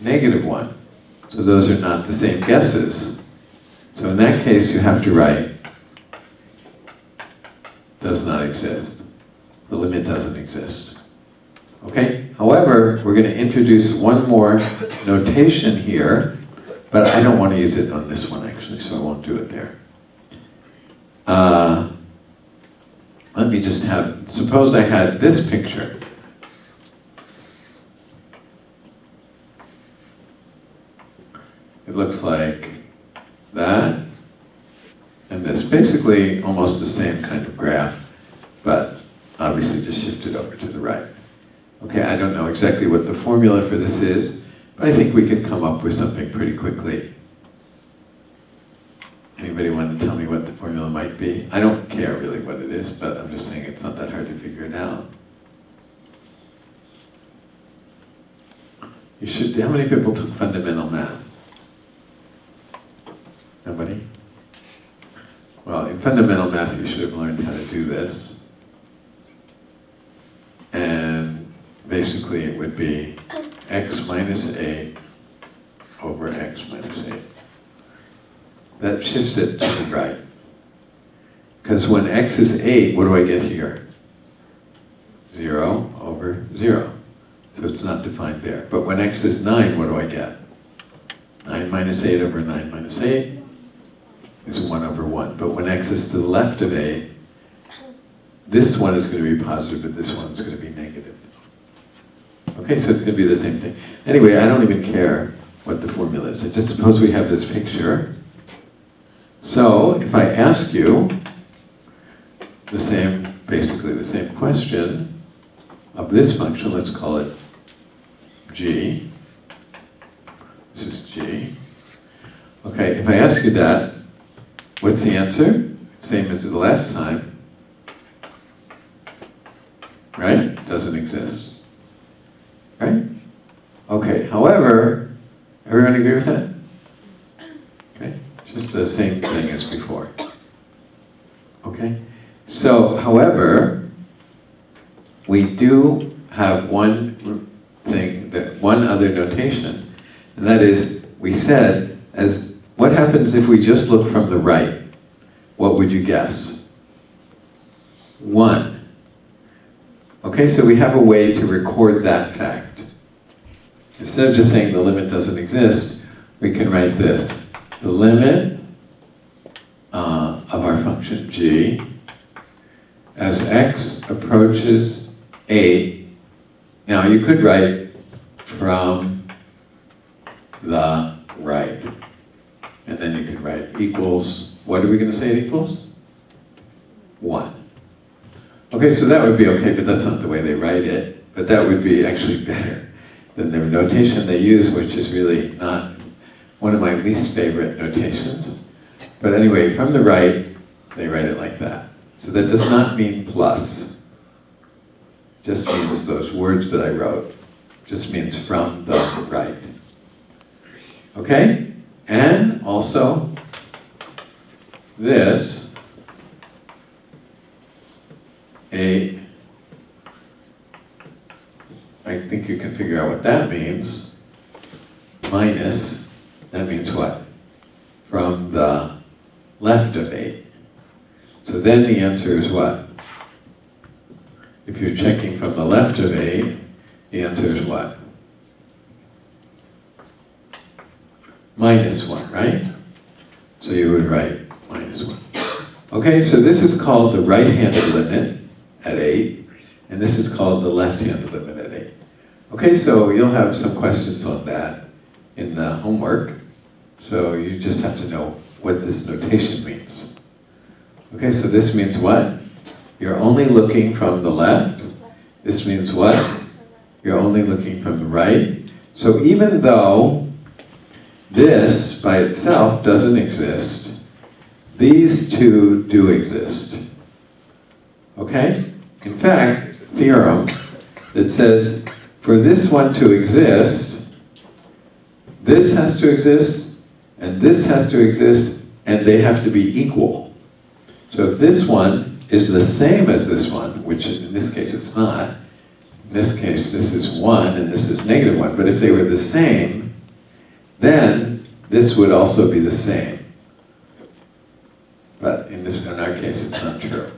negative 1. So those are not the same guesses. So in that case, you have to write does not exist. The limit doesn't exist. Okay? However, we're going to introduce one more notation here, but I don't want to use it on this one actually, so I won't do it there. Let me just suppose I had this picture. It looks like that, and this. Basically almost the same kind of graph, but obviously just shifted over to the right. Okay, I don't know exactly what the formula for this is, but I think we could come up with something pretty quickly. Anybody want to tell me what the formula might be? I don't care really what it is, but I'm just saying it's not that hard to figure it out. You should. How many people took fundamental math? Nobody? Well, in fundamental math you should have learned how to do this. And basically it would be x minus 8 over x minus 8. That shifts it to the right. Because when x is 8, what do I get here? 0 over 0. So it's not defined there. But when x is 9, what do I get? 9 minus 8 over 9 minus 8 is 1 over 1. But when x is to the left of 8, this one is going to be positive, but this one's going to be negative. Okay, so it's going to be the same thing. Anyway, I don't even care what the formula is. I just suppose we have this picture. So if I ask you basically the same question of this function, let's call it g. This is g. Okay, if I ask you that, what's the answer? Same as the last time. Right? Doesn't exist. Right? Okay, however, everyone agree with that? Okay, just the same thing as before. Okay? So, however, we do have one other notation, and that is, we said, what happens if we just look from the right? What would you guess? 1. Okay, so we have a way to record that fact. Instead of just saying the limit doesn't exist, we can write this. The limit of our function g as x approaches 8. Now you could write from the right. And then you could write equals, what are we going to say it equals? 1. Okay, so that would be okay, but that's not the way they write it. But that would be actually better than the notation they use, which is really not one of my least favorite notations. But anyway, from the right, they write it like that. So that does not mean plus. Just means those words that I wrote. Just means from the right. Okay? And also, this, 8, I think you can figure out what that means, minus, that means what? From the left of 8. So then the answer is what? If you're checking from the left of 8, the answer is what? Minus 1, right? So you would write minus 1. Okay, so this is called the right-handed limit at 8, and this is called the left-handed limit at 8. Okay, so you'll have some questions on that in the homework. So you just have to know what this notation means. Okay, so this means what? You're only looking from the left. This means what? You're only looking from the right. So even though this by itself doesn't exist, these two do exist. Okay? In fact, theorem that says for this one to exist, this has to exist, and this has to exist, and they have to be equal. So if this one is the same as this one, which in this case it's not, in this case this is 1 and this is negative 1, but if they were the same, then this would also be the same. But in our case, it's not true.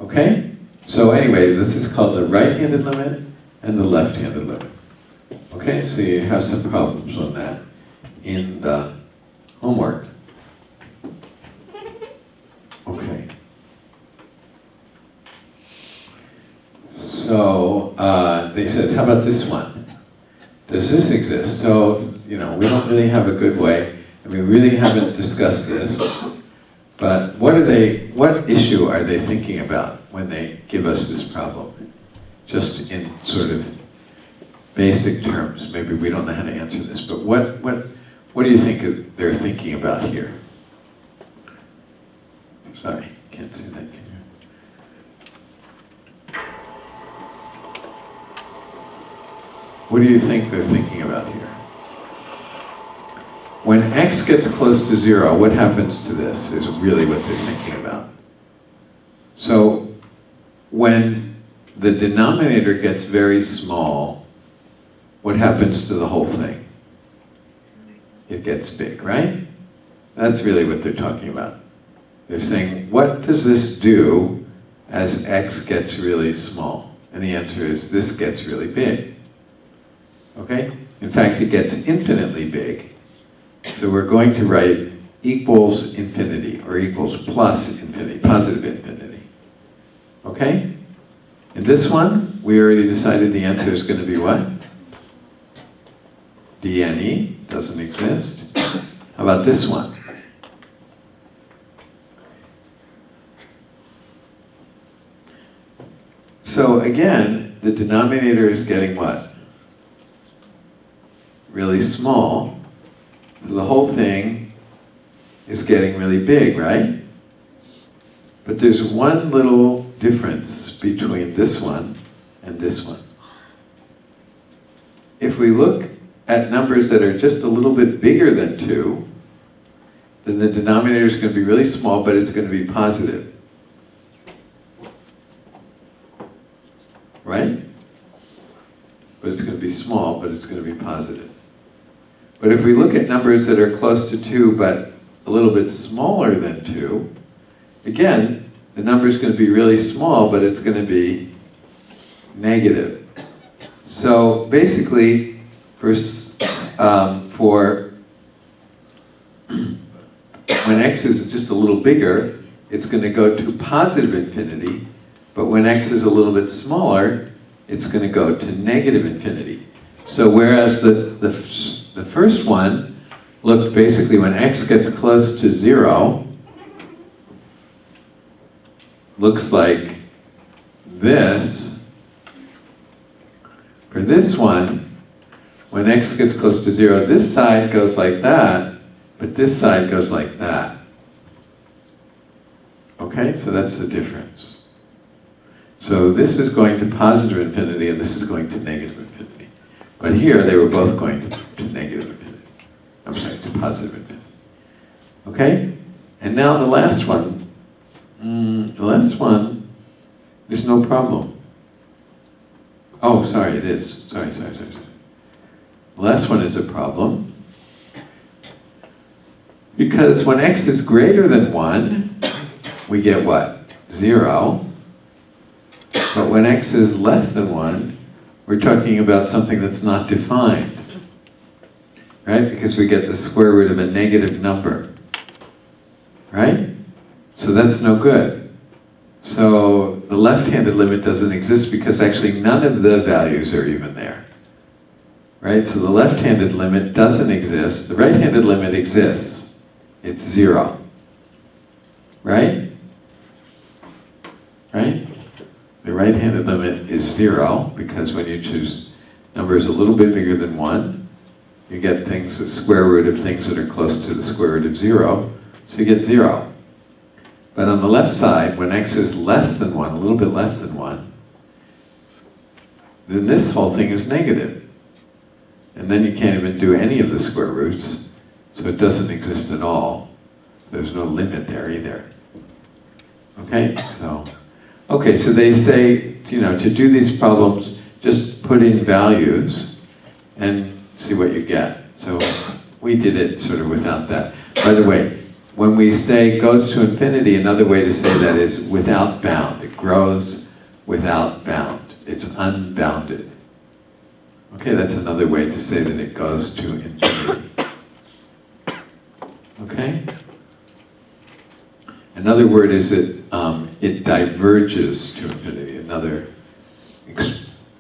Okay? So anyway, this is called the right-handed limit and the left-handed limit. Okay, so you have some problems on that in the homework. Okay. So they said, how about this one? Does this exist? So, we don't really have a good way, and we really haven't discussed this, but what issue are they thinking about when they give us this problem? Just in sort of basic terms. Maybe we don't know how to answer this, but what do you think they're thinking about here? Sorry, can't see that, can you? What do you think they're thinking about here? When x gets close to 0, what happens to this is really what they're thinking about. So when the denominator gets very small, what happens to the whole thing? It gets big, right? That's really what they're talking about. They're saying, what does this do as x gets really small? And the answer is, this gets really big. Okay? In fact, it gets infinitely big. So we're going to write equals infinity, or equals plus infinity, positive infinity. Okay? In this one, we already decided the answer is going to be what? dne, doesn't exist. How about this one? So again, the denominator is getting what? Really small. So the whole thing is getting really big, right? But there's one little difference between this one and this one. If we look at numbers that are just a little bit bigger than 2, then the denominator is going to be really small, but it's going to be positive. Right? But it's going to be small, but it's going to be positive. But if we look at numbers that are close to 2, but a little bit smaller than 2, again, the number is going to be really small, but it's going to be negative. So basically, when x is just a little bigger, it's going to go to positive infinity, but when x is a little bit smaller, it's going to go to negative infinity. So whereas the first one looked basically when x gets close to 0, looks like this. For this one, when x gets close to 0, this side goes like that, but this side goes like that. Okay, so that's the difference. So this is going to positive infinity and this is going to negative infinity. But here they were both going to negative infinity. I'm sorry, to positive infinity. Okay? And now the last one. There's no problem. Oh, sorry, it is. Sorry. The last one is a problem. Because when x is greater than 1, we get what? 0. But when x is less than 1, we're talking about something that's not defined. Right? Because we get the square root of a negative number. Right? So that's no good. So the left-handed limit doesn't exist because actually none of the values are even there. Right? So the left-handed limit doesn't exist. The right-handed limit exists. It's 0. Right? Right? The right-handed limit is 0 because when you choose numbers a little bit bigger than 1, you get things, the square root of things that are close to the square root of 0, so you get 0. But on the left side, when x is less than 1, a little bit less than 1, then this whole thing is negative. And then you can't even do any of the square roots, so it doesn't exist at all. There's no limit there either. Okay, so they say, to do these problems, just put in values and see what you get. So we did it sort of without that. By the way, when we say goes to infinity, another way to say that is without bound. It grows without bound. It's unbounded. Okay, that's another way to say that it goes to infinity. Okay? Another word is that it diverges to infinity. Another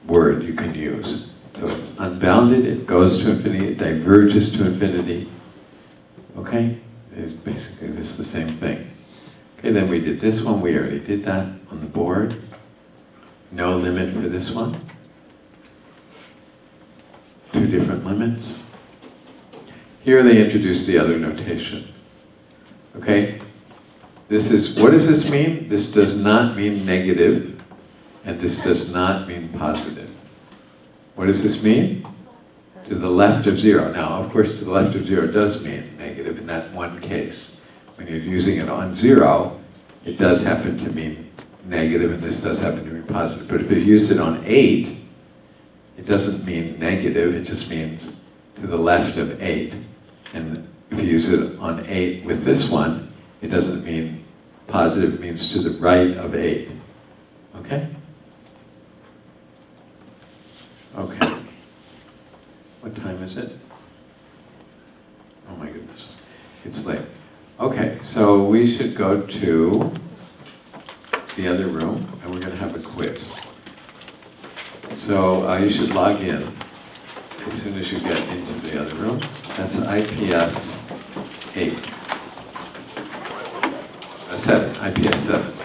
word you can use. So it's unbounded, it goes to infinity, it diverges to infinity. Okay? It's basically this the same thing. Okay, then we did this one. We already did that on the board. No limit for this one. Two different limits. Here they introduce the other notation. Okay? This is, what does this mean? This does not mean negative, and this does not mean positive. What does this mean? To the left of zero. Now, of course, to the left of zero does mean negative in that one case. When you're using it on zero, it does happen to mean negative, and this does happen to mean positive. But if you use it on 8, it doesn't mean negative, it just means to the left of 8. And if you use it on 8 with this one, it doesn't mean positive, it means to the right of 8. Okay? Okay. What time is it? Oh my goodness. It's late. Okay, so we should go to the other room, and we're going to have a quiz. So you should log in as soon as you get into the other room. That's IPS 8. 7, IPS 7.